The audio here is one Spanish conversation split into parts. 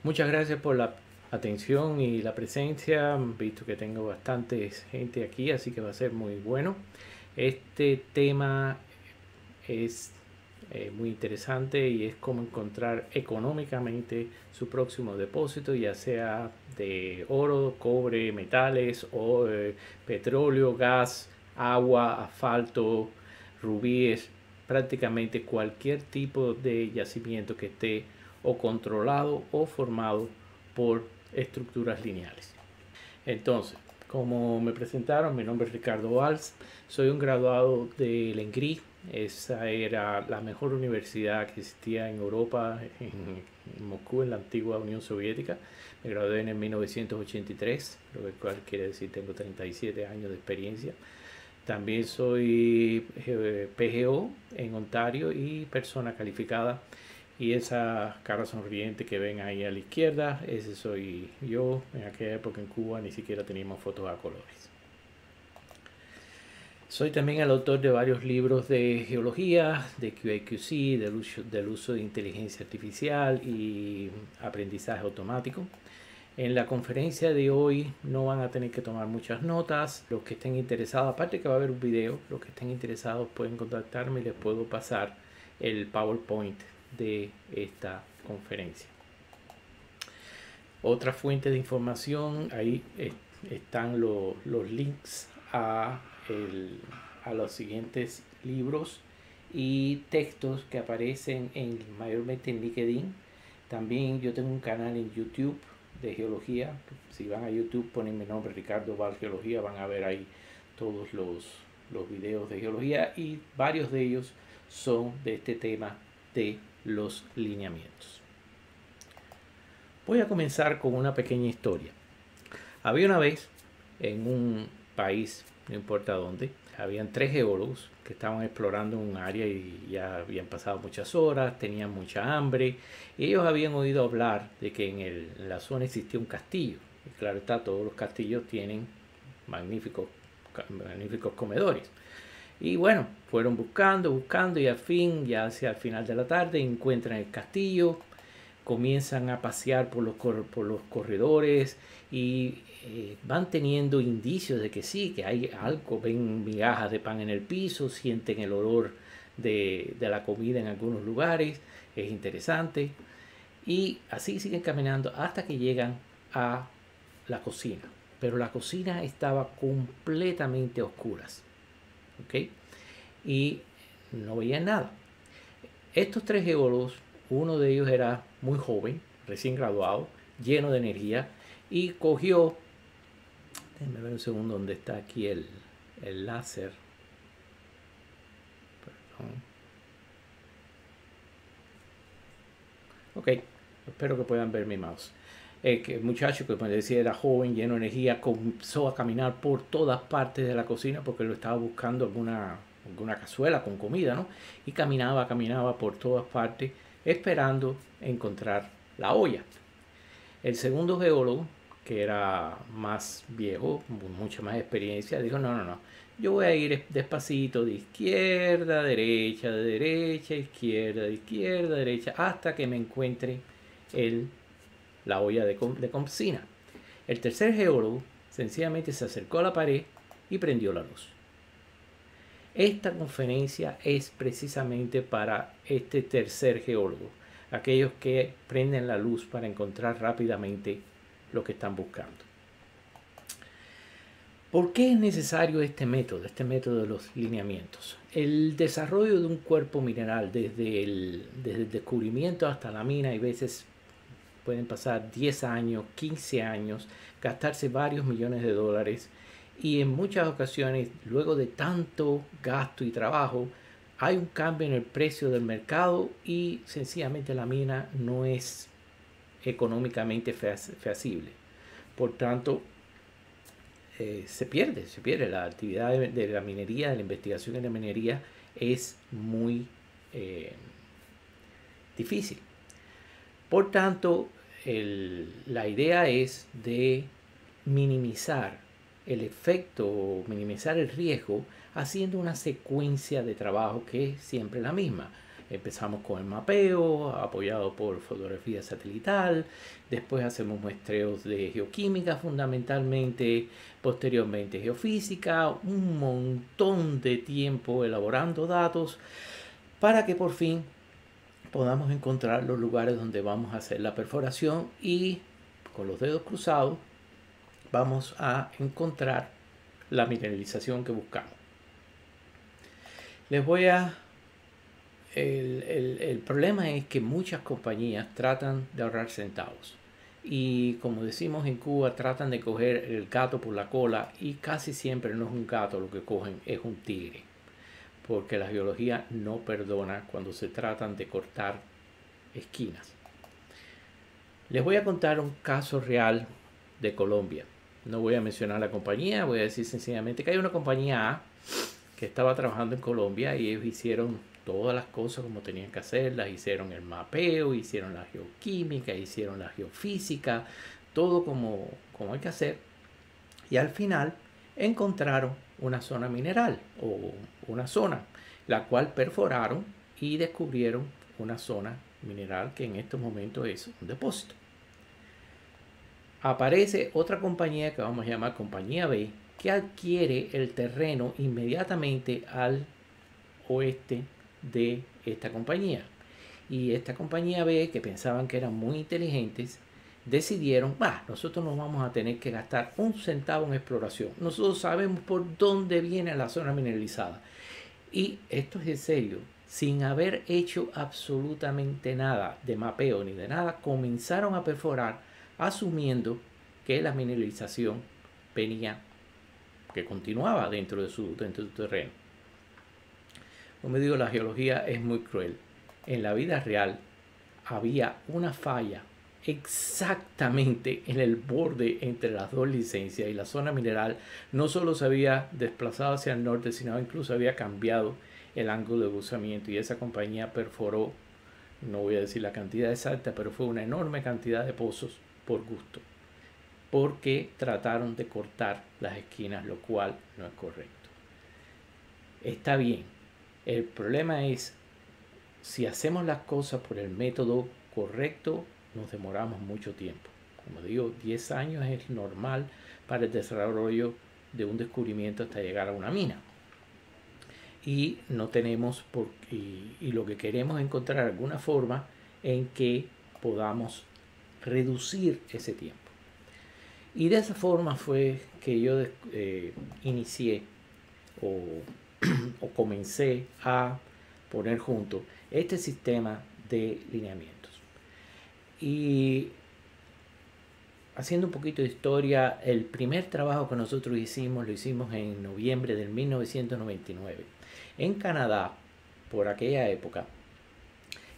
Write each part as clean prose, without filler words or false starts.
Muchas gracias por la atención y la presencia. Visto que tengo bastante gente aquí, así que va a ser muy bueno. Este tema es muy interesante y es cómo encontrar económicamente su próximo depósito, ya sea de oro, cobre, metales o petróleo, gas, agua, asfalto, rubíes, prácticamente cualquier tipo de yacimiento que esté o controlado o formado por estructuras lineales. Entonces, como me presentaron, mi nombre es Ricardo Valls, soy un graduado de l'ENGRI. Esa era la mejor universidad que existía en Europa, en Moscú, en la antigua Unión Soviética. Me gradué en el 1983, lo cual quiere decir tengo 37 años de experiencia. También soy PGO en Ontario y persona calificada. Y esa cara sonriente que ven ahí a la izquierda, ese soy yo. En aquella época en Cuba ni siquiera teníamos fotos a colores. Soy también el autor de varios libros de geología, de QA/QC, del uso de inteligencia artificial y aprendizaje automático. En la conferencia de hoy no van a tener que tomar muchas notas. Los que estén interesados, aparte que va a haber un video, los que estén interesados pueden contactarme y les puedo pasar el PowerPoint de esta conferencia. Otra fuente de información, ahí están los links a los siguientes libros y textos que aparecen mayormente en LinkedIn. También yo tengo un canal en YouTube de geología. Si van a YouTube, ponen mi nombre, Ricardo Valls Geología, van a ver ahí todos los videos de geología y varios de ellos son de este tema de los lineamientos. Voy a comenzar con una pequeña historia. Había una vez en un país, no importa dónde, habían 3 geólogos que estaban explorando un área y ya habían pasado muchas horas, tenían mucha hambre y ellos habían oído hablar de que en la zona existía un castillo. Y claro está, todos los castillos tienen magníficos comedores. Y bueno, fueron buscando y al fin, ya hacia el final de la tarde, encuentran el castillo, comienzan a pasear por los corredores y van teniendo indicios de que sí, que hay algo, ven migajas de pan en el piso, sienten el olor de la comida en algunos lugares, es interesante. Y así siguen caminando hasta que llegan a la cocina. Pero la cocina estaba completamente a oscuras. ¿Ok? Y no veían nada. Estos 3 geólogos, uno de ellos era muy joven, recién graduado, lleno de energía, y cogió, déjenme ver un segundo dónde está aquí el láser. Perdón. Ok, espero que puedan ver mi mouse. Que el muchacho que me decía era joven, lleno de energía, comenzó a caminar por todas partes de la cocina porque lo estaba buscando alguna cazuela con comida, ¿no? Y caminaba por todas partes esperando encontrar la olla. El segundo geólogo, que era más viejo, con mucha más experiencia, dijo, no, yo voy a ir despacito de izquierda a derecha, de derecha a izquierda, de izquierda a derecha, hasta que me encuentre la olla de cocina. El tercer geólogo sencillamente se acercó a la pared y prendió la luz. Esta conferencia es precisamente para este tercer geólogo, aquellos que prenden la luz para encontrar rápidamente lo que están buscando. ¿Por qué es necesario este método de los lineamientos? El desarrollo de un cuerpo mineral, desde el descubrimiento hasta la mina, y veces pueden pasar 10 años, 15 años, gastarse varios millones de dólares y en muchas ocasiones, luego de tanto gasto y trabajo, hay un cambio en el precio del mercado y sencillamente la mina no es económicamente feasible. Por tanto, se pierde la actividad de la minería, de la investigación en la minería es muy difícil. Por tanto, la idea es de minimizar el efecto, minimizar el riesgo, haciendo una secuencia de trabajo que es siempre la misma. Empezamos con el mapeo, apoyado por fotografía satelital. Después hacemos muestreos de geoquímica fundamentalmente. Posteriormente geofísica. Un montón de tiempo elaborando datos para que por fin podamos encontrar los lugares donde vamos a hacer la perforación y con los dedos cruzados vamos a encontrar la mineralización que buscamos. El problema es que muchas compañías tratan de ahorrar centavos y, como decimos en Cuba, tratan de coger el gato por la cola, y casi siempre no es un gato lo que cogen, es un tigre, porque la geología no perdona cuando se tratan de cortar esquinas. Les voy a contar un caso real de Colombia. No voy a mencionar la compañía, voy a decir sencillamente que hay una compañía A que estaba trabajando en Colombia y ellos hicieron todas las cosas como tenían que hacerlas. Hicieron el mapeo, hicieron la geoquímica, hicieron la geofísica, todo como hay que hacer. Y al final encontraron una zona mineral o una zona, la cual perforaron y descubrieron una zona mineral que en estos momentos es un depósito. Aparece otra compañía que vamos a llamar compañía B, que adquiere el terreno inmediatamente al oeste de esta compañía. Y esta compañía B, que pensaban que eran muy inteligentes, decidieron, nosotros no vamos a tener que gastar un centavo en exploración. Nosotros sabemos por dónde viene la zona mineralizada. Y esto es en serio, sin haber hecho absolutamente nada de mapeo ni de nada, comenzaron a perforar asumiendo que la mineralización venía, que continuaba dentro de su terreno. Como digo, la geología es muy cruel. En la vida real había una falla exactamente en el borde entre las dos licencias, y la zona mineral no solo se había desplazado hacia el norte, sino incluso había cambiado el ángulo de cruzamiento, y esa compañía perforó, no voy a decir la cantidad exacta, pero fue una enorme cantidad de pozos por gusto, porque trataron de cortar las esquinas, lo cual no es correcto. Está bien, el problema es, si hacemos las cosas por el método correcto, nos demoramos mucho tiempo. Como digo, 10 años es normal para el desarrollo de un descubrimiento hasta llegar a una mina. Y no tenemos y lo que queremos es encontrar alguna forma en que podamos reducir ese tiempo. Y de esa forma fue que yo inicié o comencé a poner junto este sistema de lineamientos. Y haciendo un poquito de historia, el primer trabajo que nosotros hicimos lo hicimos en noviembre del 1999. En Canadá, por aquella época,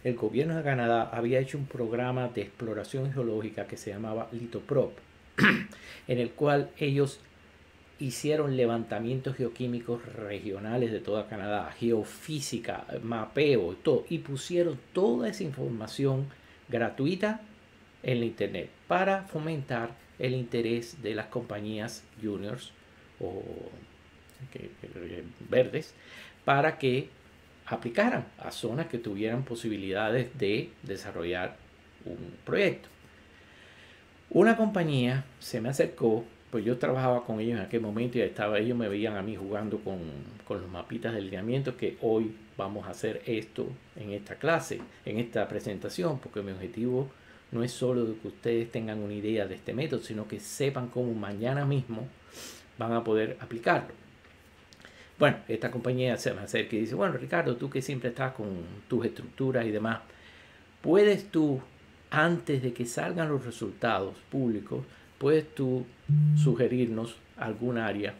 el gobierno de Canadá había hecho un programa de exploración geológica que se llamaba Lithoprop, en el cual ellos hicieron levantamientos geoquímicos regionales de toda Canadá, geofísica, mapeo, todo, y pusieron toda esa información gratuita en la internet para fomentar el interés de las compañías juniors o verdes para que aplicaran a zonas que tuvieran posibilidades de desarrollar un proyecto. Una compañía se me acercó, pues yo trabajaba con ellos en aquel momento y ellos me veían a mí jugando con los mapitas de lineamiento, que hoy vamos a hacer esto en esta clase, en esta presentación, porque mi objetivo no es solo de que ustedes tengan una idea de este método, sino que sepan cómo mañana mismo van a poder aplicarlo. Bueno, esta compañía se me acerca y dice, bueno, Ricardo, tú que siempre estás con tus estructuras y demás, ¿puedes tú, antes de que salgan los resultados públicos, puedes tú sugerirnos algún área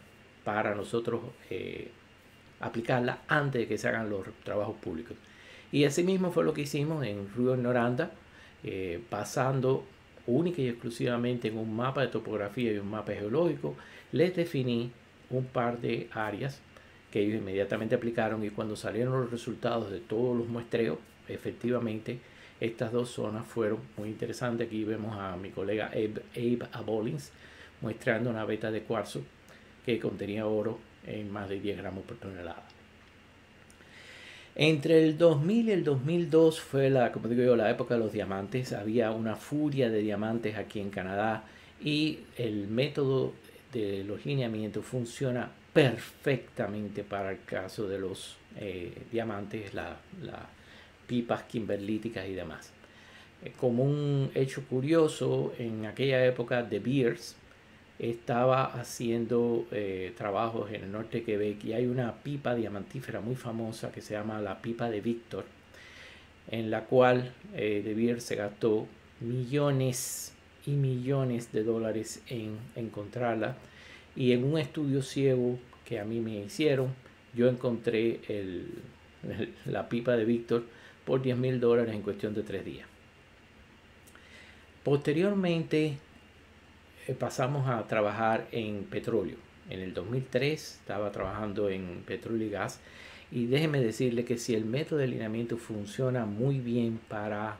para nosotros aplicarla antes de que se hagan los trabajos públicos? Y así mismo fue lo que hicimos en Río Noranda, basando única y exclusivamente en un mapa de topografía y un mapa geológico. Les definí un par de áreas que ellos inmediatamente aplicaron, y cuando salieron los resultados de todos los muestreos, efectivamente estas dos zonas fueron muy interesantes. Aquí vemos a mi colega Abe Abolins muestrando una veta de cuarzo que contenía oro en más de 10 gramos por tonelada. Entre el 2000 y el 2002 fue como digo yo, la época de los diamantes. Había una furia de diamantes aquí en Canadá y el método de los lineamientos funciona perfectamente para el caso de los diamantes, las pipas kimberlíticas y demás. Como un hecho curioso, en aquella época De Beers estaba haciendo trabajos en el norte de Quebec y hay una pipa diamantífera muy famosa que se llama la pipa de Víctor, en la cual De Beers se gastó millones y millones de dólares en encontrarla, y en un estudio ciego que a mí me hicieron, yo encontré la pipa de Víctor por $10,000 en cuestión de 3 días. Posteriormente pasamos a trabajar en petróleo. En el 2003 estaba trabajando en petróleo y gas, y déjeme decirle que si el método de alineamiento funciona muy bien para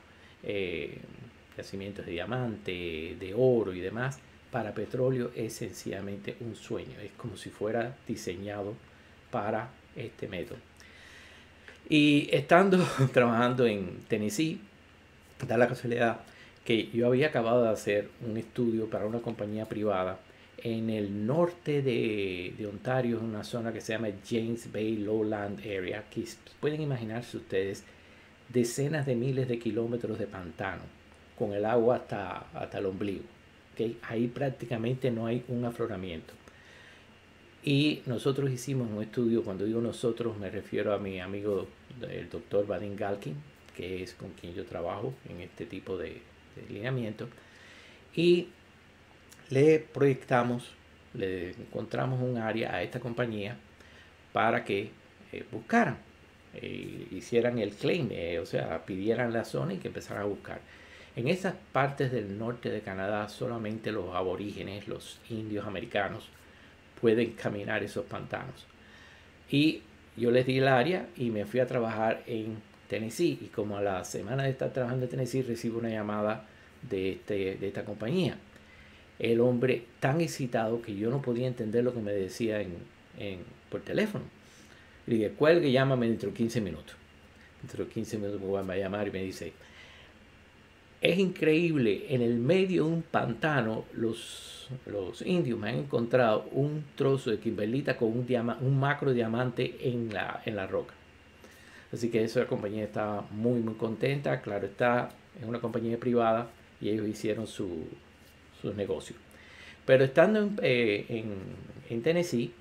yacimientos de diamante, de oro y demás, para petróleo es sencillamente un sueño. Es como si fuera diseñado para este método. Y estando trabajando en Tennessee, da la casualidad que yo había acabado de hacer un estudio para una compañía privada en el norte de Ontario, en una zona que se llama James Bay Lowland Area, que pueden imaginarse ustedes decenas de miles de kilómetros de pantano, con el agua hasta el ombligo. ¿Okay? Ahí prácticamente no hay un afloramiento. Y nosotros hicimos un estudio. Cuando digo nosotros me refiero a mi amigo el doctor Vadim Galkin, que es con quien yo trabajo en este tipo de lineamiento, y le proyectamos, le encontramos un área a esta compañía para que buscaran, hicieran el claim, o sea, pidieran la zona y que empezaran a buscar. En esas partes del norte de Canadá solamente los aborígenes, los indios americanos, pueden caminar esos pantanos. Y yo les di el área y me fui a trabajar en Tennessee, y como a la semana de estar trabajando en Tennessee recibo una llamada de esta compañía. El hombre tan excitado que yo no podía entender lo que me decía por teléfono. Le dije, cuelgue, llámame dentro de 15 minutos. Dentro de 15 minutos me va a llamar y me dice, es increíble, en el medio de un pantano los indios me han encontrado un trozo de kimberlita con un macro diamante en la roca. Así que esa compañía estaba muy muy contenta. Claro está, es una compañía privada y ellos hicieron sus negocios. Pero estando en Tennessee,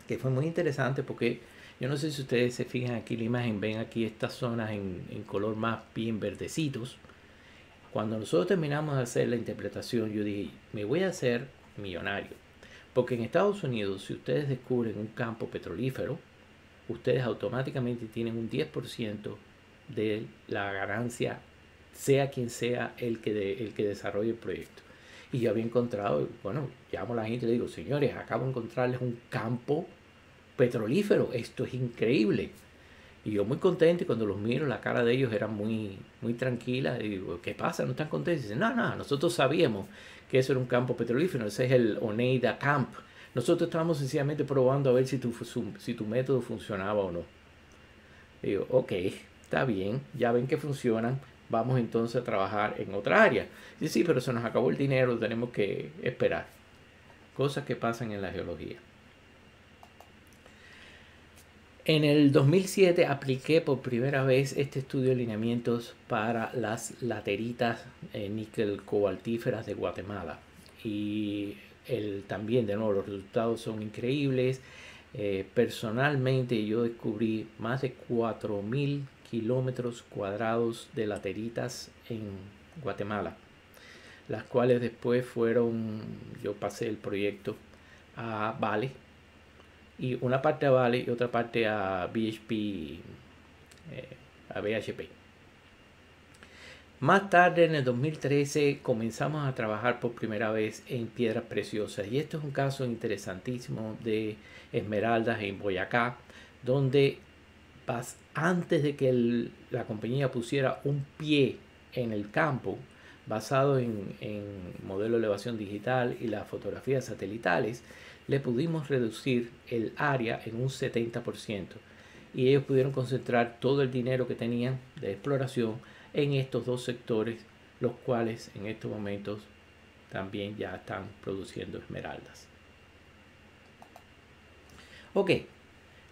que fue muy interesante porque yo no sé si ustedes se fijan aquí en la imagen, ven aquí estas zonas en color más bien verdecitos. Cuando nosotros terminamos de hacer la interpretación, yo dije, me voy a hacer millonario. Porque en Estados Unidos, si ustedes descubren un campo petrolífero, ustedes automáticamente tienen un 10% de la ganancia, sea quien sea el que desarrolle el proyecto. Y yo había encontrado, bueno, llamo a la gente y le digo, señores, acabo de encontrarles un campo petrolífero, esto es increíble. Y yo muy contento, y cuando los miro, la cara de ellos era muy, muy tranquila. Y digo, ¿qué pasa? ¿No están contentos? Y dicen, no, nosotros sabíamos que eso era un campo petrolífero, ese es el Oneida Camp. Nosotros estábamos sencillamente probando a ver si tu método funcionaba o no. Y digo, ok, está bien, ya ven que funcionan, vamos entonces a trabajar en otra área. Y sí, pero se nos acabó el dinero, tenemos que esperar. Cosas que pasan en la geología. En el 2007 apliqué por primera vez este estudio de lineamientos para las lateritas níquel cobaltíferas de Guatemala. Y también, de nuevo, los resultados son increíbles. Personalmente yo descubrí más de 4,000 kilómetros cuadrados de lateritas en Guatemala, las cuales después yo pasé el proyecto a Vale, y una parte a Vale y otra parte a BHP, a BHP. Más tarde, en el 2013, comenzamos a trabajar por primera vez en piedras preciosas, y esto es un caso interesantísimo de esmeraldas en Boyacá, donde antes de que la compañía pusiera un pie en el campo, basado en modelo de elevación digital y las fotografías satelitales, le pudimos reducir el área en un 70%. y ellos pudieron concentrar todo el dinero que tenían de exploración en estos dos sectores, los cuales en estos momentos también ya están produciendo esmeraldas. Ok,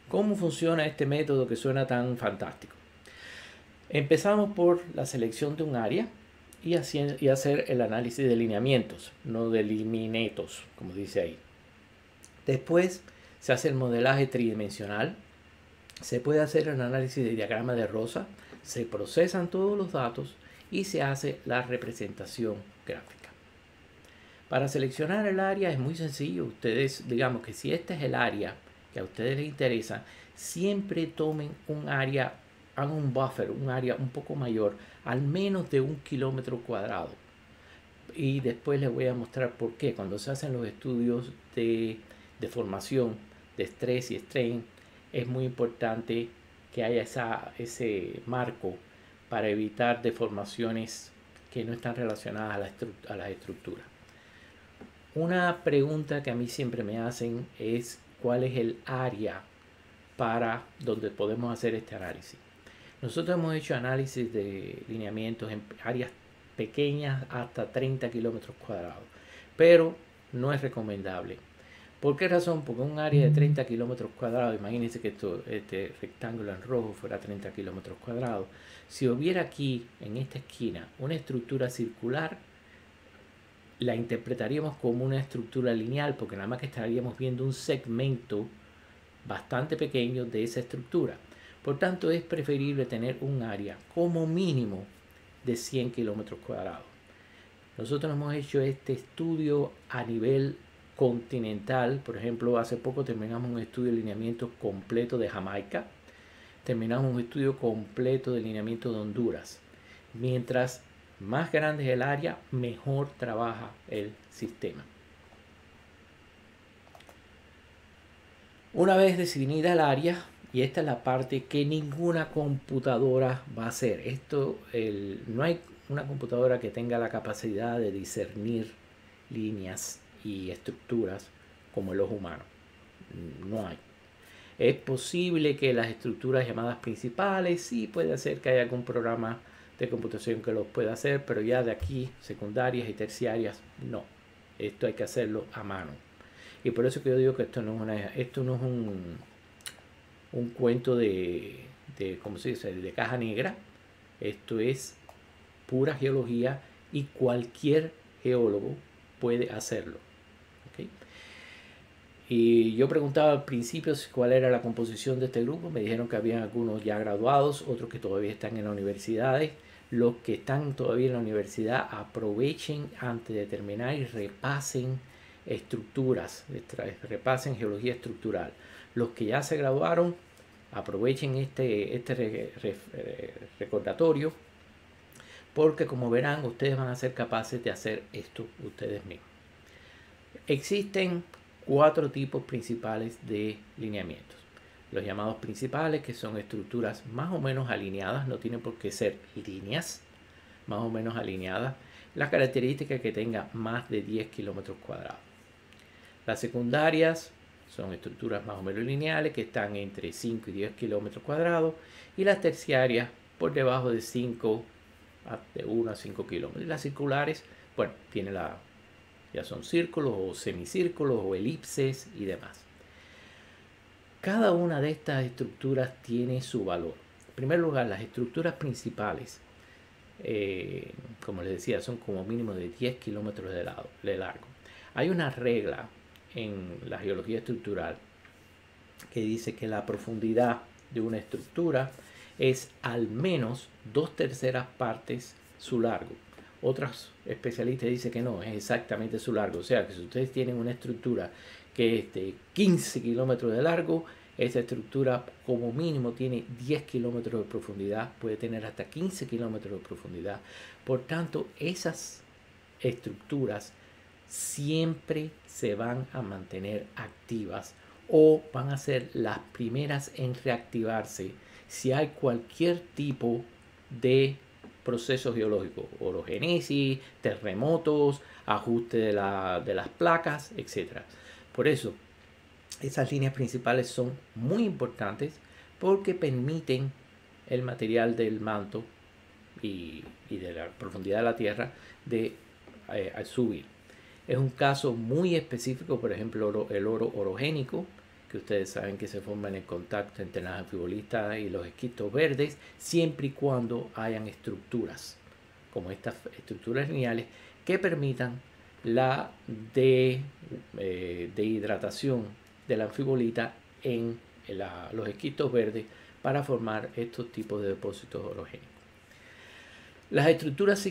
¿cómo funciona este método que suena tan fantástico? Empezamos por la selección de un área y hacer el análisis de lineamientos, no de liminetos, como dice ahí. Después se hace el modelaje tridimensional, se puede hacer el análisis de diagrama de Rosa, se procesan todos los datos y se hace la representación gráfica. Para seleccionar el área es muy sencillo. Ustedes, digamos que si este es el área que a ustedes les interesa, siempre tomen un área, hagan un buffer, un área un poco mayor, al menos de 1 kilómetro cuadrado. Y después les voy a mostrar por qué. Cuando se hacen los estudios de formación, de estrés y strain, es muy importante que haya ese marco para evitar deformaciones que no están relacionadas a las estructuras. Una pregunta que a mí siempre me hacen es cuál es el área para donde podemos hacer este análisis. Nosotros hemos hecho análisis de lineamientos en áreas pequeñas hasta 30 kilómetros cuadrados, pero no es recomendable. ¿Por qué razón? Porque un área de 30 kilómetros cuadrados, imagínense que este rectángulo en rojo fuera 30 kilómetros cuadrados. Si hubiera aquí, en esta esquina, una estructura circular, la interpretaríamos como una estructura lineal, porque nada más que estaríamos viendo un segmento bastante pequeño de esa estructura. Por tanto, es preferible tener un área como mínimo de 100 kilómetros cuadrados. Nosotros hemos hecho este estudio a nivel continental. Por ejemplo, hace poco terminamos un estudio de lineamiento completo de Jamaica. Terminamos un estudio completo de lineamiento de Honduras. Mientras más grande es el área, mejor trabaja el sistema. Una vez definida el área, y esta es la parte que ninguna computadora va a hacer. No hay una computadora que tenga la capacidad de discernir líneas y estructuras como el ojo humano. No hay. Es posible que las estructuras llamadas principales, sí puede ser que haya algún programa de computación que los pueda hacer, pero ya de aquí, secundarias y terciarias, no. Esto hay que hacerlo a mano. Y por eso que yo digo que esto no es un cuento ¿cómo se dice?, de caja negra. Esto es pura geología y cualquier geólogo puede hacerlo. ¿Okay? Y yo preguntaba al principio cuál era la composición de este grupo. Me dijeron que había algunos ya graduados, otros que todavía están en las universidades. Los que están todavía en la universidad, aprovechen antes de terminar y repasen estructuras, repasen geología estructural. Los que ya se graduaron, aprovechen este recordatorio, porque como verán, ustedes van a ser capaces de hacer esto ustedes mismos. Existen 4 tipos principales de lineamientos. Los llamados principales, que son estructuras más o menos alineadas, no tienen por qué ser líneas, más o menos alineadas. Las características que tenga más de 10 kilómetros cuadrados. Las secundarias son estructuras más o menos lineales que están entre 5 y 10 kilómetros cuadrados, y las terciarias por debajo de 1 a 5 kilómetros. Y las circulares, bueno, ya son círculos o semicírculos o elipses y demás. Cada una de estas estructuras tiene su valor. En primer lugar, las estructuras principales, como les decía, son como mínimo de 10 kilómetros de largo. Hay una regla en la geología estructural que dice que la profundidad de una estructura es al menos 2/3 partes su largo. Otros especialistas dicen que no, es exactamente su largo. O sea, que si ustedes tienen una estructura que es de 15 kilómetros de largo, esa estructura como mínimo tiene 10 kilómetros de profundidad, puede tener hasta 15 kilómetros de profundidad. Por tanto, esas estructuras siempre se van a mantener activas o van a ser las primeras en reactivarse si hay cualquier tipo de proceso geológico, orogénesis, terremotos, ajuste de las placas, etc. Por eso, esas líneas principales son muy importantes porque permiten el material del manto y de la profundidad de la tierra de subir. Es un caso muy específico, por ejemplo, el oro orogénico, que ustedes saben que se forma en el contacto entre las anfibolistas y los esquistos verdes, siempre y cuando hayan estructuras, como estas estructuras lineales, que permitan la dehidratación de la anfibolita en los esquistos verdes para formar estos tipos de depósitos orogénicos. Las estructuras,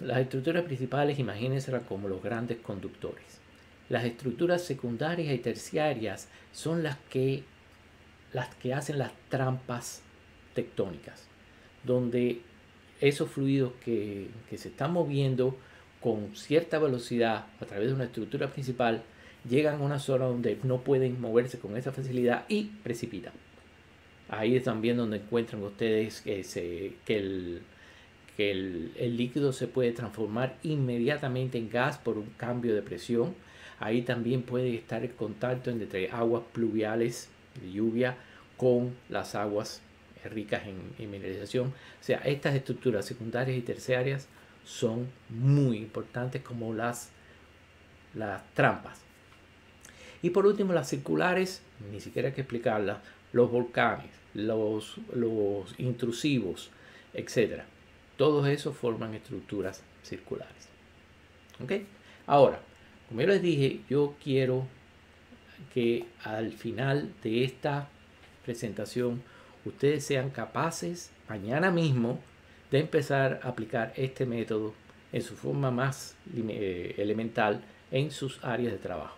las estructuras principales, imagínenselas como los grandes conductores. Las estructuras secundarias y terciarias son las que hacen las trampas tectónicas, donde esos fluidos que se están moviendo con cierta velocidad a través de una estructura principal llegan a una zona donde no pueden moverse con esa facilidad y precipitan. Ahí es también donde encuentran ustedes que el líquido se puede transformar inmediatamente en gas por un cambio de presión. Ahí también puede estar el contacto entre aguas pluviales de lluvia con las aguas ricas en mineralización. O sea, estas estructuras secundarias y terciarias son muy importantes como las trampas. Y por último, las circulares, ni siquiera hay que explicarlas, los volcanes, los intrusivos, etc. Todos esos forman estructuras circulares. ¿Ok? Ahora, como yo les dije, yo quiero que al final de esta presentación ustedes sean capaces mañana mismo de empezar a aplicar este método en su forma más elemental en sus áreas de trabajo.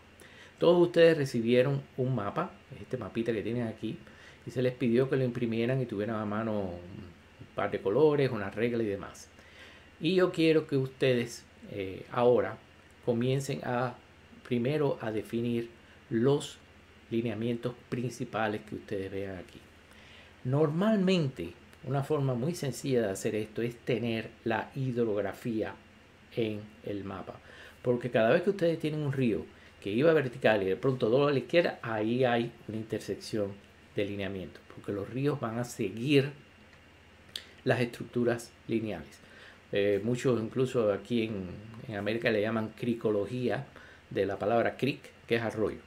Todos ustedes recibieron un mapa, este mapita que tienen aquí, y se les pidió que lo imprimieran y tuvieran a mano un par de colores, una regla y demás. Y yo quiero que ustedes ahora comiencen primero a definir los lineamientos principales que ustedes vean aquí. Normalmente, una forma muy sencilla de hacer esto es tener la hidrografía en el mapa, porque cada vez que ustedes tienen un río que iba vertical y de pronto dobla a la izquierda, ahí hay una intersección de lineamiento, porque los ríos van a seguir las estructuras lineales. Muchos incluso aquí en América le llaman cricología, de la palabra creek, que es arroyo.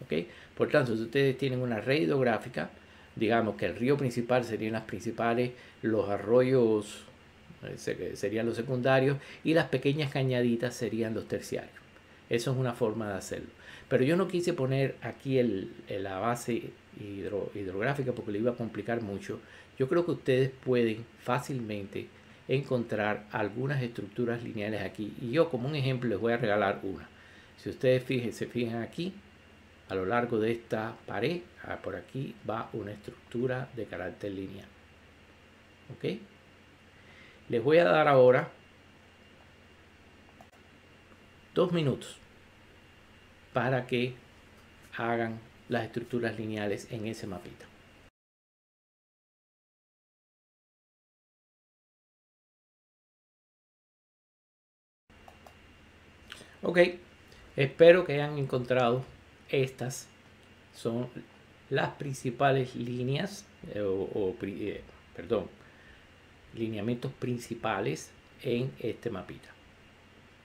¿Okay? Por tanto, si ustedes tienen una red hidrográfica, digamos que el río principal serían las principales, los arroyos serían los secundarios y las pequeñas cañaditas serían los terciarios. Eso es una forma de hacerlo. Pero yo no quise poner aquí la base hidrográfica porque le iba a complicar mucho. Yo creo que ustedes pueden fácilmente encontrar algunas estructuras lineales aquí. Y yo como un ejemplo les voy a regalar una. Si ustedes se fijan aquí, a lo largo de esta pared, por aquí va una estructura de carácter lineal. ¿Ok? Les voy a dar ahora 2 minutos para que hagan las estructuras lineales en ese mapita. Ok, espero que hayan encontrado estas son las principales líneas lineamientos principales en este mapita.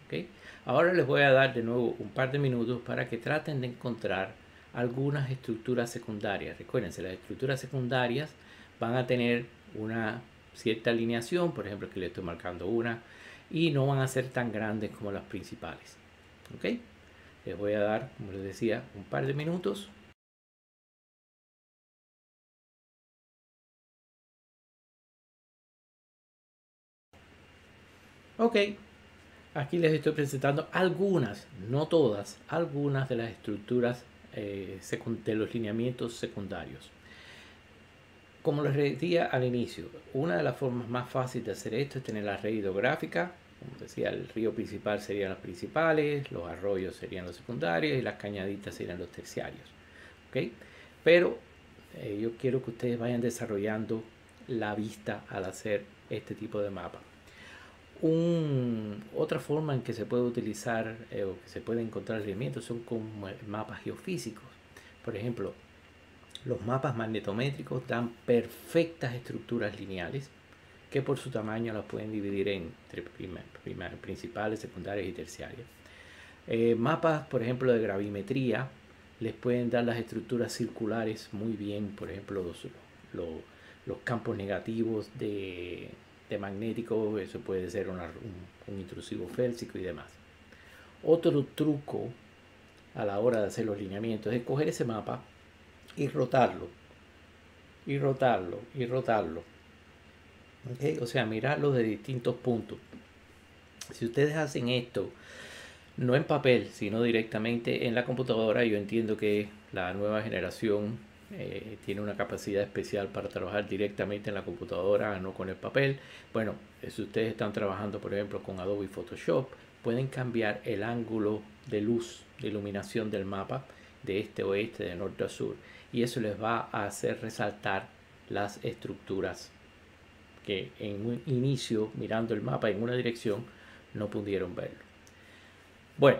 ¿Okay? Ahora les voy a dar de nuevo un par de minutos para que traten de encontrar algunas estructuras secundarias. Recuérdense, las estructuras secundarias van a tener una cierta alineación, por ejemplo, que le estoy marcando una, y no van a ser tan grandes como las principales. ¿Ok? Les voy a dar, como les decía, un par de minutos. Ok, aquí les estoy presentando algunas, no todas, algunas de las estructuras de los lineamientos secundarios. Como les decía al inicio, una de las formas más fáciles de hacer esto es tener la red hidrográfica. Como decía, el río principal serían los principales, los arroyos serían los secundarios y las cañaditas serían los terciarios. ¿Okay? Pero yo quiero que ustedes vayan desarrollando la vista al hacer este tipo de mapa. Otra forma en que se puede utilizar o que se puede encontrar elementos son con mapas geofísicos. Por ejemplo, Los mapas magnetométricos dan perfectas estructuras lineales que por su tamaño las pueden dividir entre principales, secundarias y terciarias. Mapas, por ejemplo, de gravimetría les pueden dar las estructuras circulares muy bien, por ejemplo, los campos negativos de magnético, eso puede ser un intrusivo félsico y demás. Otro truco a la hora de hacer los lineamientos es coger ese mapa y rotarlo, y rotarlo, y rotarlo. ¿Okay? O sea, mirarlo de distintos puntos. Si ustedes hacen esto, no en papel, sino directamente en la computadora, yo entiendo que la nueva generación tiene una capacidad especial para trabajar directamente en la computadora, no con el papel. Bueno, si ustedes están trabajando, por ejemplo, con Adobe Photoshop, pueden cambiar el ángulo de luz, de iluminación del mapa, de este a oeste, de norte a sur, y eso les va a hacer resaltar las estructuras que en un inicio, mirando el mapa en una dirección, no pudieron verlo. Bueno,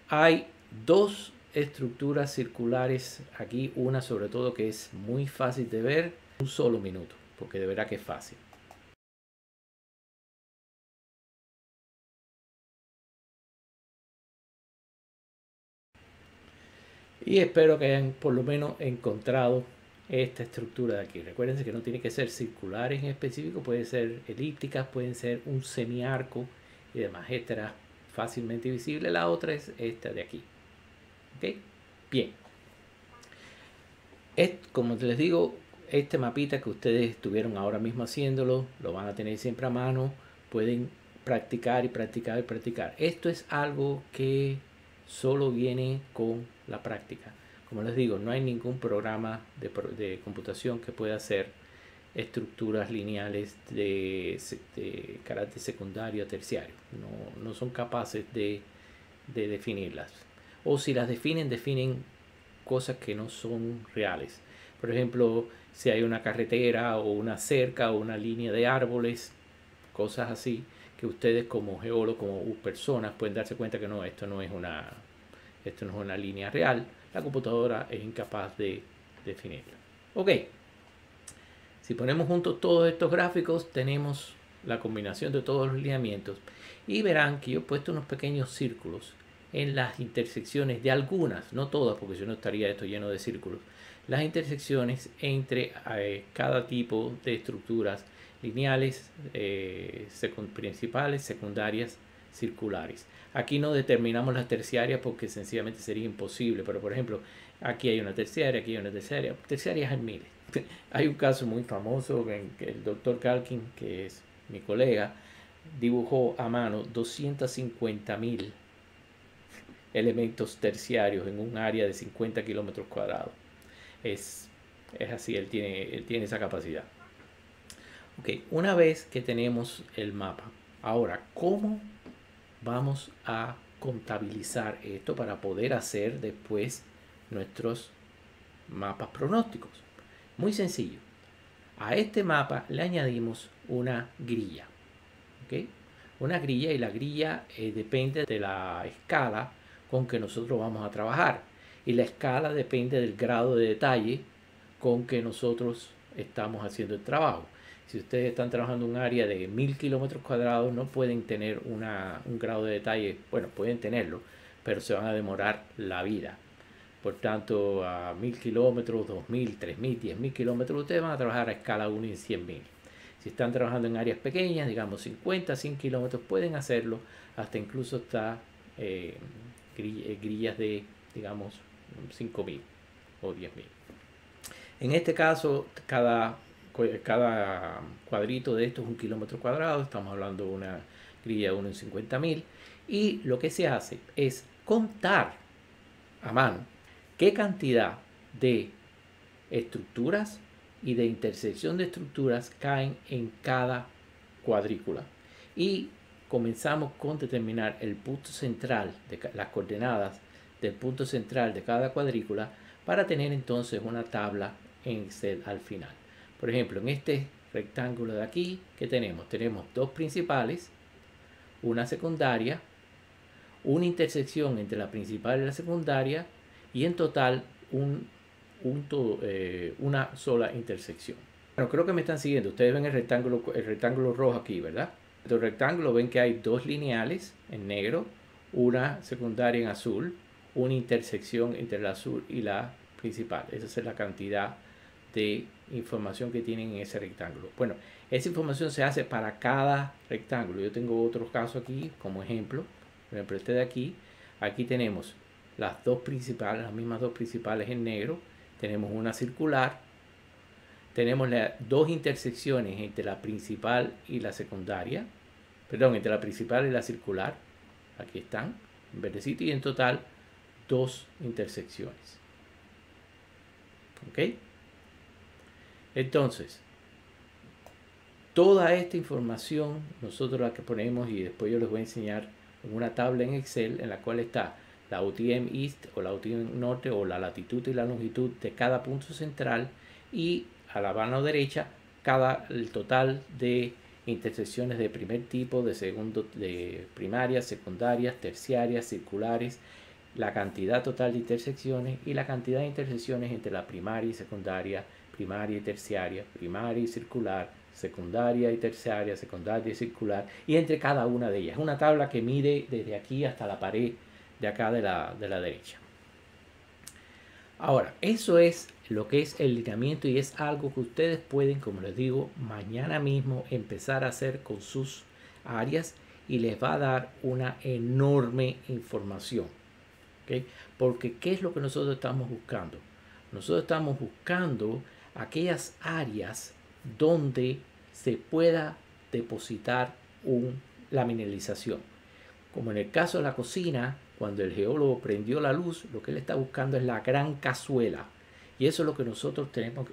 hay dos estructuras circulares aquí, una sobre todo que es muy fácil de ver, un solo minuto, porque de verdad que es fácil. Y espero que hayan por lo menos encontrado esta estructura de aquí. Recuérdense que no tiene que ser circulares en específico, pueden ser elípticas, pueden ser un semiarco y demás. Esta era fácilmente visible, la otra es esta de aquí. ¿Ok? Bien. Como les digo, este mapita que ustedes estuvieron ahora mismo haciéndolo, lo van a tener siempre a mano, pueden practicar y practicar y practicar. Esto es algo que solo viene con la práctica. Como les digo, no hay ningún programa de computación que pueda hacer estructuras lineales de carácter secundario o terciario. No son capaces de definirlas. O si las definen cosas que no son reales. Por ejemplo, si hay una carretera o una cerca o una línea de árboles, cosas así, que ustedes como geólogos, como personas, pueden darse cuenta que no, esto no es una línea real. La computadora es incapaz de definirla. Ok, si ponemos juntos todos estos gráficos, tenemos la combinación de todos los lineamientos y verán que yo he puesto unos pequeños círculos en las intersecciones de algunas, no todas, porque si no estaría esto lleno de círculos, las intersecciones entre cada tipo de estructuras lineales, principales, secundarias, circulares. Aquí no determinamos las terciarias porque sencillamente sería imposible, pero por ejemplo, aquí hay una terciaria, aquí hay una terciaria, terciarias hay miles. Hay un caso muy famoso en que el doctor Calkin, que es mi colega, dibujó a mano 250.000 elementos terciarios en un área de 50 kilómetros cuadrados. Es así, él tiene esa capacidad. Ok, una vez que tenemos el mapa, ahora, ¿cómo vamos a contabilizar esto para poder hacer después nuestros mapas pronósticos? Muy sencillo. A este mapa le añadimos una grilla. ¿Okay? Una grilla, y la grilla depende de la escala con que nosotros vamos a trabajar. Y la escala depende del grado de detalle con que nosotros estamos haciendo el trabajo. Si ustedes están trabajando en un área de 1000 kilómetros cuadrados, no pueden tener un grado de detalle, bueno, pueden tenerlo, pero se van a demorar la vida. Por tanto, a 1000 kilómetros, 2000, 3000, 10.000 kilómetros, ustedes van a trabajar a escala 1 en 100.000. Si están trabajando en áreas pequeñas, digamos 50, 100 kilómetros, pueden hacerlo hasta incluso hasta grillas de, digamos, 5.000 o 10.000. En este caso, cada cuadrito de esto es 1 kilómetro cuadrado. Estamos hablando de una grilla de 1 en 50.000. Y lo que se hace es contar a mano qué cantidad de estructuras y de intersección de estructuras caen en cada cuadrícula. Y comenzamos con determinar el punto central, de las coordenadas del punto central de cada cuadrícula, para tener entonces una tabla en Excel al final. Por ejemplo, en este rectángulo de aquí, ¿qué tenemos? Tenemos dos principales, una secundaria, una intersección entre la principal y la secundaria, y en total una sola intersección. Bueno, creo que me están siguiendo. Ustedes ven el rectángulo rojo aquí, ¿verdad? El rectángulo ven que hay dos lineales en negro, una secundaria en azul, una intersección entre el azul y la principal. Esa es la cantidad de información que tienen en ese rectángulo. Bueno, esa información se hace para cada rectángulo. Yo tengo otro caso aquí como ejemplo. Por ejemplo, este de aquí. Aquí tenemos las dos principales, las mismas dos principales en negro. Tenemos una circular. Tenemos las dos intersecciones entre la principal y la secundaria. Perdón, entre la principal y la circular. Aquí están, en verdecito. Y en total, dos intersecciones. ¿Ok? Entonces, toda esta información nosotros la que ponemos, y después yo les voy a enseñar una tabla en Excel en la cual está la UTM East o la UTM Norte o la latitud y la longitud de cada punto central, y a la mano derecha el total de intersecciones de primer tipo, de segundo, de primarias, secundarias, terciarias, circulares, la cantidad total de intersecciones y la cantidad de intersecciones entre la primaria y secundaria, primaria y terciaria, primaria y circular, secundaria y terciaria, secundaria y circular, y entre cada una de ellas. Es una tabla que mide desde aquí hasta la pared de acá de la derecha. Ahora, eso es lo que es el lineamiento, y es algo que ustedes pueden, como les digo, mañana mismo empezar a hacer con sus áreas, y les va a dar una enorme información. ¿Okay? Porque ¿qué es lo que nosotros estamos buscando? Nosotros estamos buscando aquellas áreas donde se pueda depositar la mineralización. Como en el caso de la cocina, cuando el geólogo prendió la luz, lo que él está buscando es la gran cazuela. Y eso es lo que nosotros tenemos.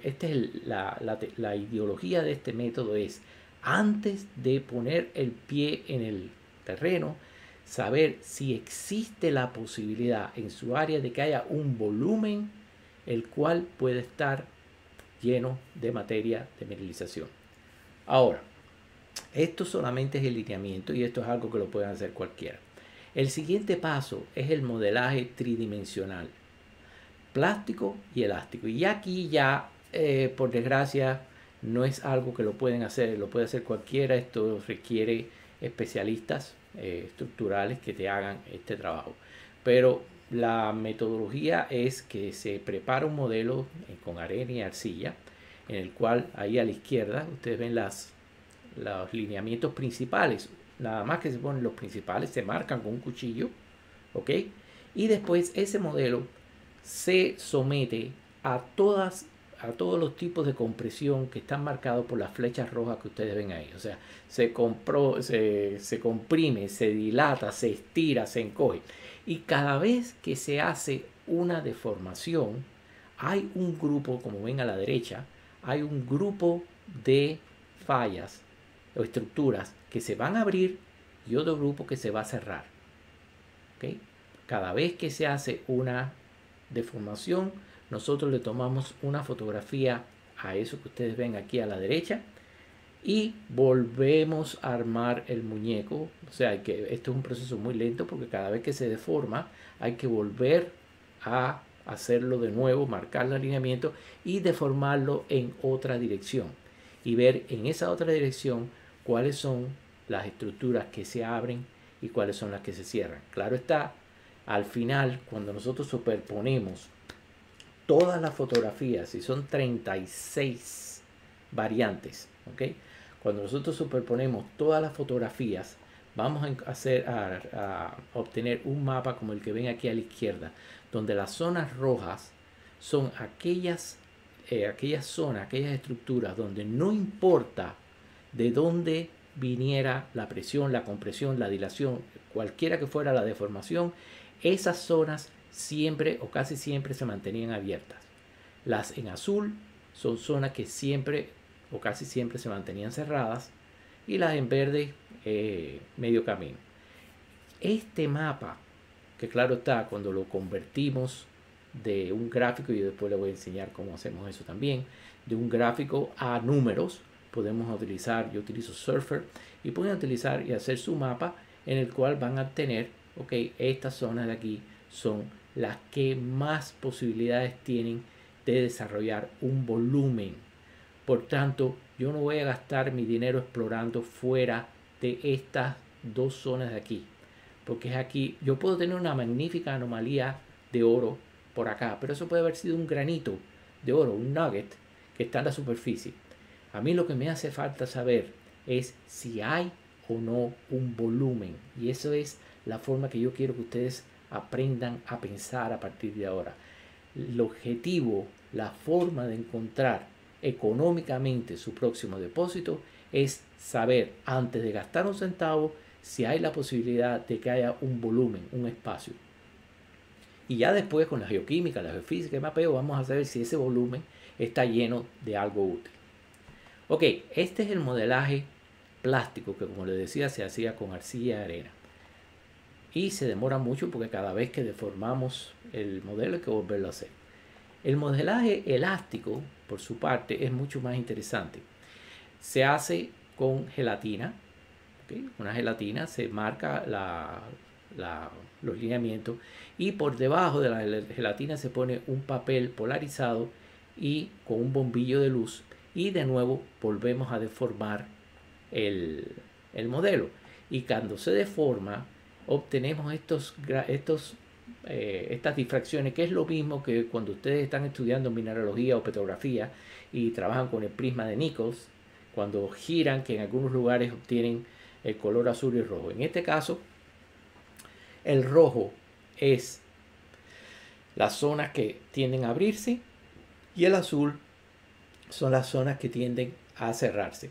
La ideología de este método es, antes de poner el pie en el terreno, saber si existe la posibilidad en su área de que haya un volumen el cual puede estar lleno de materia de mineralización. Ahora, esto solamente es el lineamiento, y esto es algo que lo pueden hacer cualquiera. El siguiente paso es el modelaje tridimensional, plástico y elástico. Y aquí ya, por desgracia, no es algo que lo pueden hacer, lo puede hacer cualquiera. Esto requiere especialistas estructurales que te hagan este trabajo. Pero la metodología es que se prepara un modelo con arena y arcilla, en el cual ahí a la izquierda ustedes ven los lineamientos principales. Nada más que se ponen los principales, se marcan con un cuchillo, ¿ok? Y después ese modelo se somete a todos los tipos de compresión que están marcados por las flechas rojas que ustedes ven ahí. O sea, se comprime, se dilata, se estira, se encoge. Y cada vez que se hace una deformación, hay un grupo, como ven a la derecha, hay un grupo de fallas o estructuras que se van a abrir y otro grupo que se va a cerrar. ¿Okay? Cada vez que se hace una deformación, nosotros le tomamos una fotografía a eso que ustedes ven aquí a la derecha y volvemos a armar el muñeco. O sea, esto es un proceso muy lento, porque cada vez que se deforma hay que volver a hacerlo de nuevo, marcar el alineamiento y deformarlo en otra dirección, y ver en esa otra dirección cuáles son las estructuras que se abren y cuáles son las que se cierran. Claro está, al final, cuando nosotros superponemos todas las fotografías, y son 36 variantes, ¿ok? Cuando nosotros superponemos todas las fotografías, vamos a obtener un mapa como el que ven aquí a la izquierda, donde las zonas rojas son aquellas zonas, aquellas estructuras donde no importa de dónde viniera la presión, la compresión, la dilación, cualquiera que fuera la deformación, esas zonas siempre o casi siempre se mantenían abiertas. Las en azul son zonas que siempre o casi siempre se mantenían cerradas, y las en verde medio camino. Este mapa, que claro está, cuando lo convertimos de un gráfico, y después les voy a enseñar cómo hacemos eso también, de un gráfico a números, podemos utilizar, yo utilizo Surfer, y pueden utilizar y hacer su mapa en el cual van a tener, ok, estas zonas de aquí son las que más posibilidades tienen de desarrollar un volumen. Por tanto, yo no voy a gastar mi dinero explorando fuera de estas dos zonas de aquí, porque es aquí, yo puedo tener una magnífica anomalía de oro por acá, pero eso puede haber sido un granito de oro, un nugget que está en la superficie. A mí lo que me hace falta saber es si hay o no un volumen, y eso es la forma que yo quiero que ustedes aprendan a pensar a partir de ahora. El objetivo, la forma de encontrar económicamente su próximo depósito es saber antes de gastar un centavo si hay la posibilidad de que haya un volumen, un espacio. Y ya después con la geoquímica, la geofísica y mapeo vamos a saber si ese volumen está lleno de algo útil. Ok, este es el modelaje plástico que, como les decía, se hacía con arcilla y arena. Y se demora mucho porque cada vez que deformamos el modelo hay que volverlo a hacer. El modelaje elástico, por su parte, es mucho más interesante. Se hace con gelatina. ¿Okay? Una gelatina, se marca los lineamientos y por debajo de la gelatina se pone un papel polarizado y con un bombillo de luz, y de nuevo volvemos a deformar el modelo, y cuando se deforma obtenemos estas difracciones, que es lo mismo que cuando ustedes están estudiando mineralogía o petrografía y trabajan con el prisma de Nichols, cuando giran, que en algunos lugares obtienen el color azul y rojo. En este caso, el rojo es las zonas que tienden a abrirse y el azul son las zonas que tienden a cerrarse.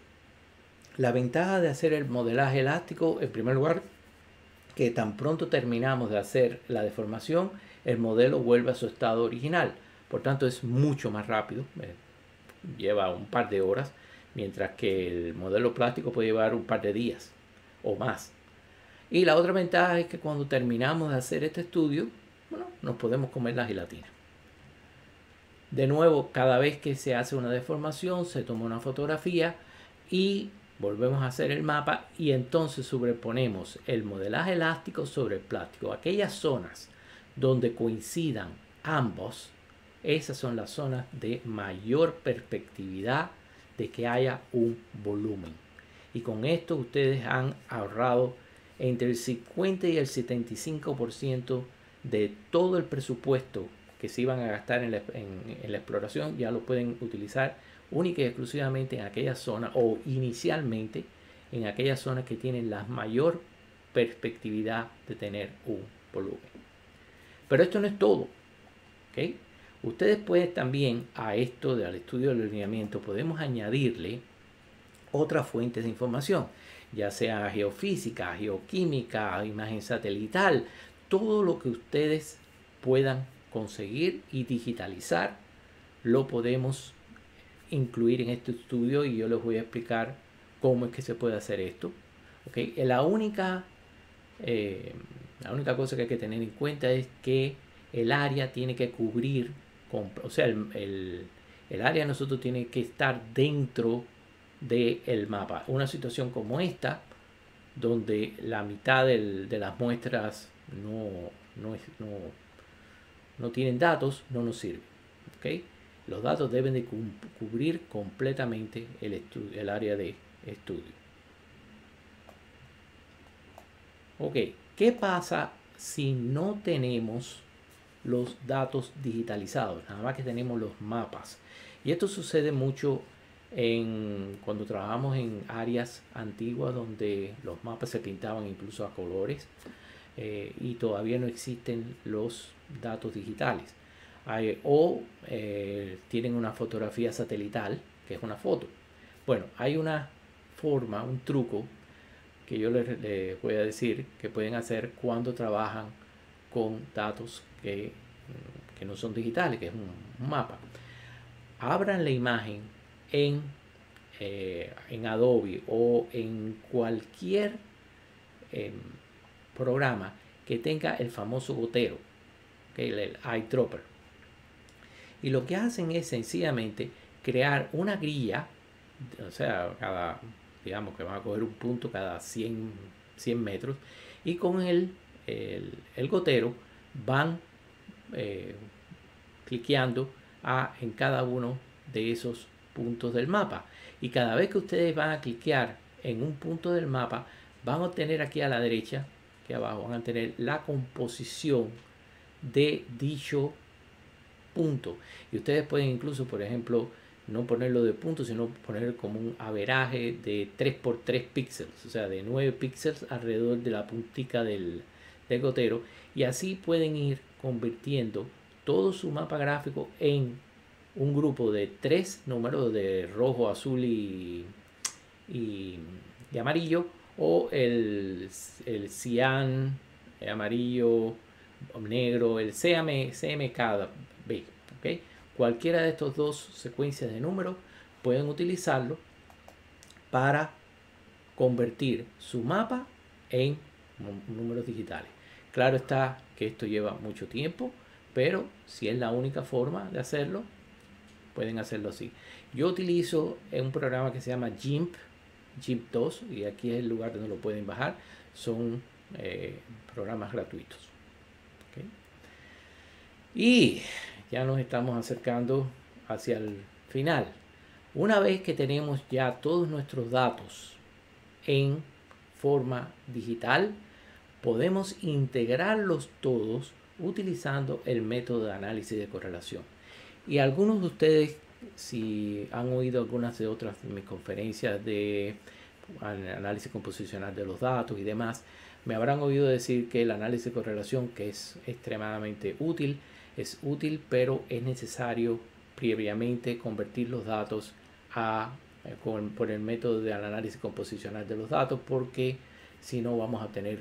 La ventaja de hacer el modelaje elástico, en primer lugar, que tan pronto terminamos de hacer la deformación, el modelo vuelve a su estado original. Por tanto, es mucho más rápido, lleva un par de horas, mientras que el modelo plástico puede llevar un par de días o más. Y la otra ventaja es que cuando terminamos de hacer este estudio, bueno, nos podemos comer la gelatina. De nuevo, cada vez que se hace una deformación, se toma una fotografía y volvemos a hacer el mapa, y entonces sobreponemos el modelaje elástico sobre el plástico. Aquellas zonas donde coincidan ambos, esas son las zonas de mayor perspectividad de que haya un volumen. Y con esto ustedes han ahorrado entre el 50 y el 75% de todo el presupuesto que se iban a gastar en la exploración. Ya lo pueden utilizar única y exclusivamente en aquellas zonas, o inicialmente en aquellas zonas que tienen la mayor perspectividad de tener un volumen. Pero esto no es todo, ¿okay? Ustedes pueden también, a esto del estudio del alineamiento, podemos añadirle otras fuentes de información, ya sea geofísica, geoquímica, imagen satelital, todo lo que ustedes puedan conseguir y digitalizar, lo podemos incluir en este estudio, y yo les voy a explicar cómo es que se puede hacer esto. ¿Okay? La única cosa que hay que tener en cuenta es que el área tiene que cubrir, o sea, el área de nosotros tiene que estar dentro del mapa. Una situación como esta, donde la mitad de las muestras no tienen datos, no nos sirve. ¿Okay? Los datos deben de cubrir completamente el área de estudio. Ok, ¿qué pasa si no tenemos los datos digitalizados? Nada más que tenemos los mapas. Y esto sucede mucho cuando trabajamos en áreas antiguas donde los mapas se pintaban incluso a colores, y todavía no existen los datos digitales. Tienen una fotografía satelital, que es una foto. Bueno, hay una forma, un truco que yo les voy a decir que pueden hacer cuando trabajan con datos que no son digitales, que es un mapa. Abran la imagen en Adobe o en cualquier programa que tenga el famoso gotero, ¿okay? El eyedropper. Y lo que hacen es sencillamente crear una grilla, o sea, digamos que van a coger un punto cada 100 metros, y con el gotero van cliqueando en cada uno de esos puntos del mapa. Y cada vez que ustedes van a cliquear en un punto del mapa, van a obtener aquí a la derecha, aquí abajo, van a tener la composición de dicho punto. Y ustedes pueden incluso, por ejemplo, no ponerlo de puntos, sino poner como un averaje de 3×3 píxeles, o sea, de 9 píxeles alrededor de la puntica del gotero. Y así pueden ir convirtiendo todo su mapa gráfico en un grupo de 3 números de rojo, azul y amarillo, o el cian, el amarillo, negro, el CMKB, ¿okay? Cualquiera de estos dos secuencias de números pueden utilizarlo para convertir su mapa en números digitales. Claro está que esto lleva mucho tiempo, pero si es la única forma de hacerlo, pueden hacerlo así. Yo utilizo un programa que se llama GIMP 2, y aquí es el lugar donde lo pueden bajar. Son programas gratuitos. ¿Okay? Y ya nos estamos acercando hacia el final. Una vez que tenemos ya todos nuestros datos en forma digital, podemos integrarlos todos utilizando el método de análisis de correlación. Y algunos de ustedes, si han oído algunas de otras de mis conferencias de análisis composicional de los datos y demás, me habrán oído decir que el análisis de correlación, que es extremadamente útil, es útil, pero es necesario previamente convertir los datos por el método de análisis composicional de los datos, porque si no vamos a tener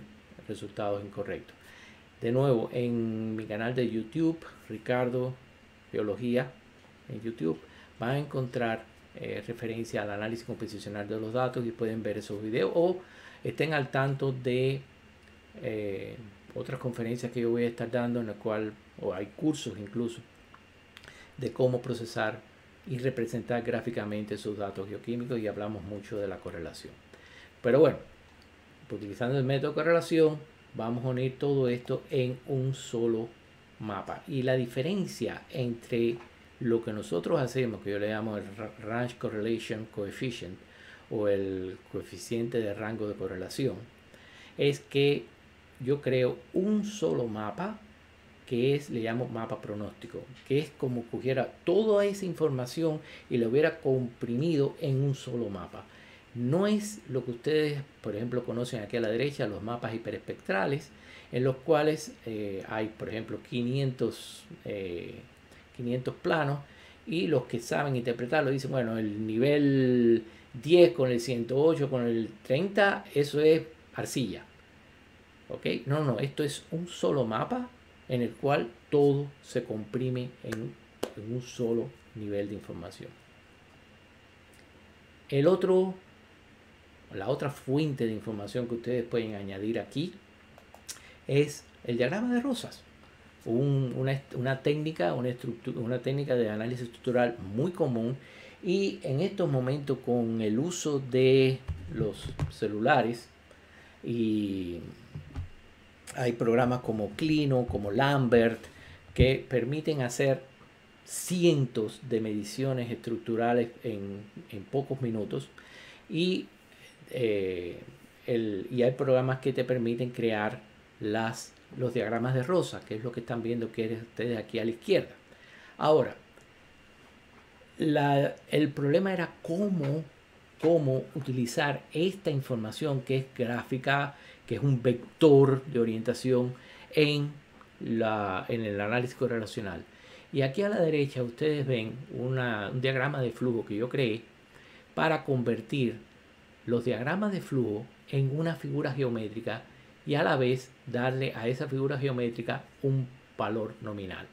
resultados incorrectos. De nuevo, en mi canal de YouTube, Ricardo Biología, en YouTube, van a encontrar referencia al análisis composicional de los datos y pueden ver esos videos, o estén al tanto de otras conferencias que yo voy a estar dando, en la cual, o hay cursos incluso, de cómo procesar y representar gráficamente esos datos bioquímicos, y hablamos mucho de la correlación. Pero bueno, utilizando el método de correlación, vamos a unir todo esto en un solo mapa. Y la diferencia entre lo que nosotros hacemos, que yo le llamo el Range Correlation Coefficient, o el coeficiente de rango de correlación, es que yo creo un solo mapa, que le llamo mapa pronóstico, que es como cogiera toda esa información y la hubiera comprimido en un solo mapa. No es lo que ustedes, por ejemplo, conocen aquí a la derecha, los mapas hiperespectrales, en los cuales hay, por ejemplo, 500 planos, y los que saben interpretarlo dicen, bueno, el nivel 10 con el 108 con el 30, eso es arcilla. ¿Ok? No, esto es un solo mapa en el cual todo se comprime en un solo nivel de información. La otra fuente de información que ustedes pueden añadir aquí es el diagrama de Rosas. Una técnica de análisis estructural muy común, y en estos momentos, con el uso de los celulares, y hay programas como Clino, como Lambert, que permiten hacer cientos de mediciones estructurales en pocos minutos, y hay programas que te permiten crear los diagramas de Rosa, que es lo que están viendo que ustedes aquí a la izquierda. Ahora, el problema era cómo utilizar esta información, que es gráfica, que es un vector de orientación en el análisis correlacional. Y aquí a la derecha ustedes ven un diagrama de flujo que yo creé para convertir los diagramas de flujo en una figura geométrica, y a la vez darle a esa figura geométrica un valor nominal.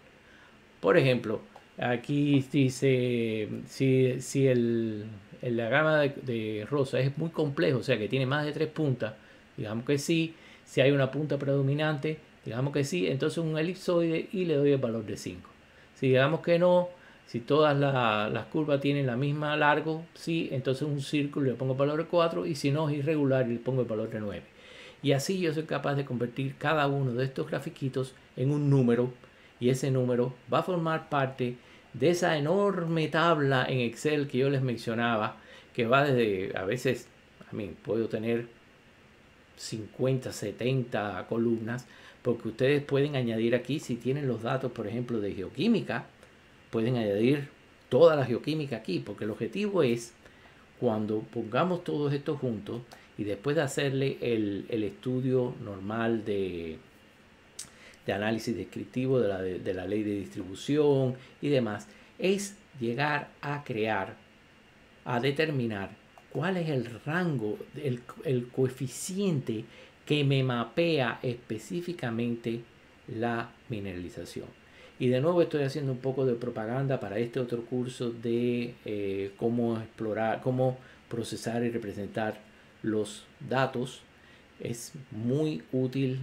Por ejemplo, aquí dice, si el diagrama de Rosa es muy complejo, o sea que tiene más de 3 puntas, digamos que sí. Si hay una punta predominante, digamos que sí, entonces un elipsoide, y le doy el valor de 5. Si digamos que no, si todas las curvas tienen la misma largo, sí, entonces un círculo le pongo el valor de 4, y si no es irregular, le pongo el valor de 9. Y así yo soy capaz de convertir cada uno de estos grafiquitos en un número, y ese número va a formar parte de esa enorme tabla en Excel que yo les mencionaba, que va desde, a veces, puedo tener 50, 70 columnas, porque ustedes pueden añadir aquí, si tienen los datos, por ejemplo, de geoquímica, pueden añadir toda la geoquímica aquí, porque el objetivo es, cuando pongamos todos estos juntos, y después de hacerle el estudio normal de análisis descriptivo de la ley de distribución y demás, es llegar a crear, a determinar cuál es el rango, el coeficiente que me mapea específicamente la mineralización. Y de nuevo estoy haciendo un poco de propaganda para este otro curso de cómo explorar, cómo procesar y representar los datos. Es muy útil.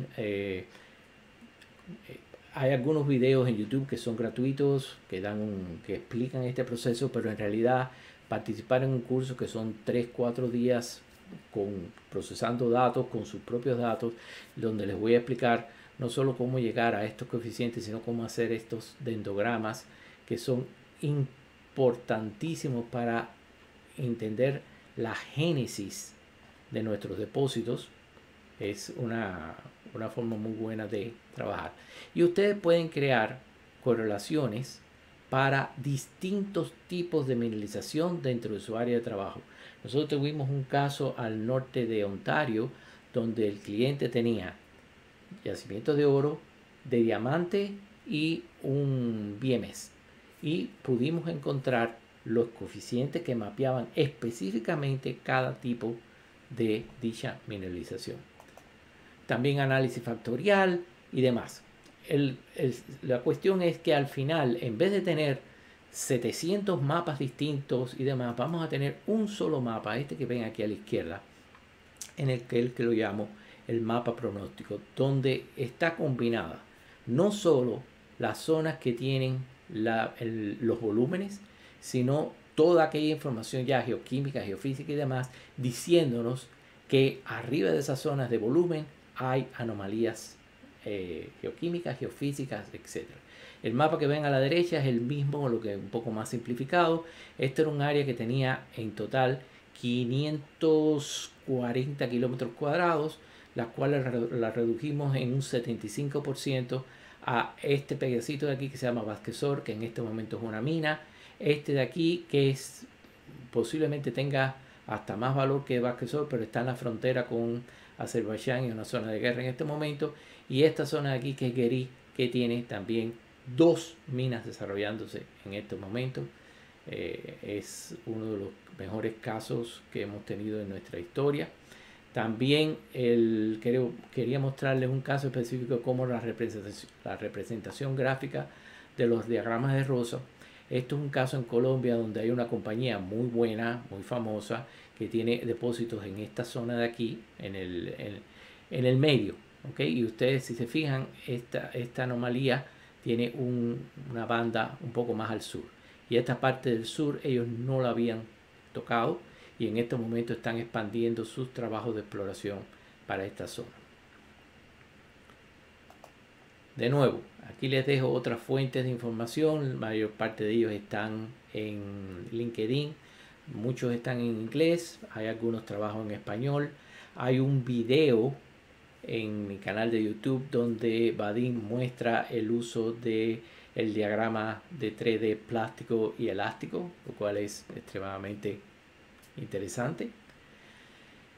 Hay algunos videos en YouTube que son gratuitos, que explican este proceso, pero en realidad participar en un curso que son 3-4 días procesando datos con sus propios datos, donde les voy a explicar no solo cómo llegar a estos coeficientes, sino cómo hacer estos dendogramas, que son importantísimos para entender la génesis de nuestros depósitos. Es una forma muy buena de trabajar. Y ustedes pueden crear correlaciones para distintos tipos de mineralización dentro de su área de trabajo. Nosotros tuvimos un caso al norte de Ontario, donde el cliente tenía yacimientos de oro, de diamante y un VMS. Y pudimos encontrar los coeficientes que mapeaban específicamente cada tipo de dicha mineralización. También análisis factorial y demás. La cuestión es que al final, en vez de tener 700 mapas distintos y demás, vamos a tener un solo mapa, este que ven aquí a la izquierda, en el que lo llamo el mapa pronóstico, donde está combinada no solo las zonas que tienen los volúmenes, sino toda aquella información ya geoquímica, geofísica y demás, diciéndonos que arriba de esas zonas de volumen hay anomalías geoquímicas, geofísicas, etc. El mapa que ven a la derecha es el mismo, lo que un poco más simplificado. Este era un área que tenía en total 540 kilómetros cuadrados, las cuales la redujimos en un 75% a este pedacito de aquí que se llama Vázquez-Sor, que en este momento es una mina. Este de aquí, que posiblemente tenga hasta más valor que Vázquez-Sor, pero está en la frontera con Azerbaiyán y una zona de guerra en este momento. Y esta zona de aquí, que es Guerí, que tiene también 2 minas desarrollándose en este momento. Es uno de los mejores casos que hemos tenido en nuestra historia. También quería mostrarles un caso específico de cómo la representación gráfica de los diagramas de Rosa. Esto es un caso en Colombia donde hay una compañía muy buena, muy famosa, que tiene depósitos en esta zona de aquí, en el medio. ¿Okay? Y ustedes, si se fijan, esta anomalía tiene una banda un poco más al sur. Y esta parte del sur ellos no la habían tocado y en este momento están expandiendo sus trabajos de exploración para esta zona. De nuevo, aquí les dejo otras fuentes de información. La mayor parte de ellos están en LinkedIn. Muchos están en inglés. Hay algunos trabajos en español. Hay un video en mi canal de YouTube donde Vadim muestra el uso del diagrama de 3D plástico y elástico, lo cual es extremadamente interesante.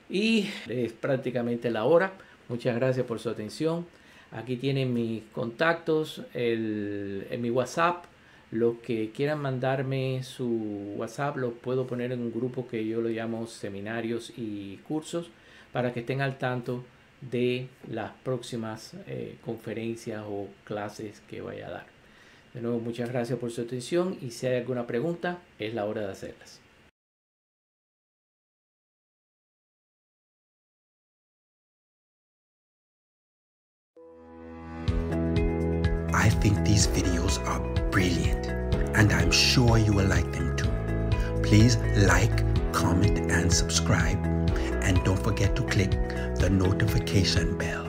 Y es prácticamente la hora. Muchas gracias por su atención. Aquí tienen mis contactos en mi WhatsApp. Los que quieran mandarme su WhatsApp los puedo poner en un grupo que yo lo llamo seminarios y cursos, para que estén al tanto de las próximas conferencias o clases que vaya a dar. De nuevo, muchas gracias por su atención y si hay alguna pregunta, es la hora de hacerlas. I think these videos are brilliant and I'm sure you will like them too. Please like, comment and subscribe, and don't forget to click the notification bell.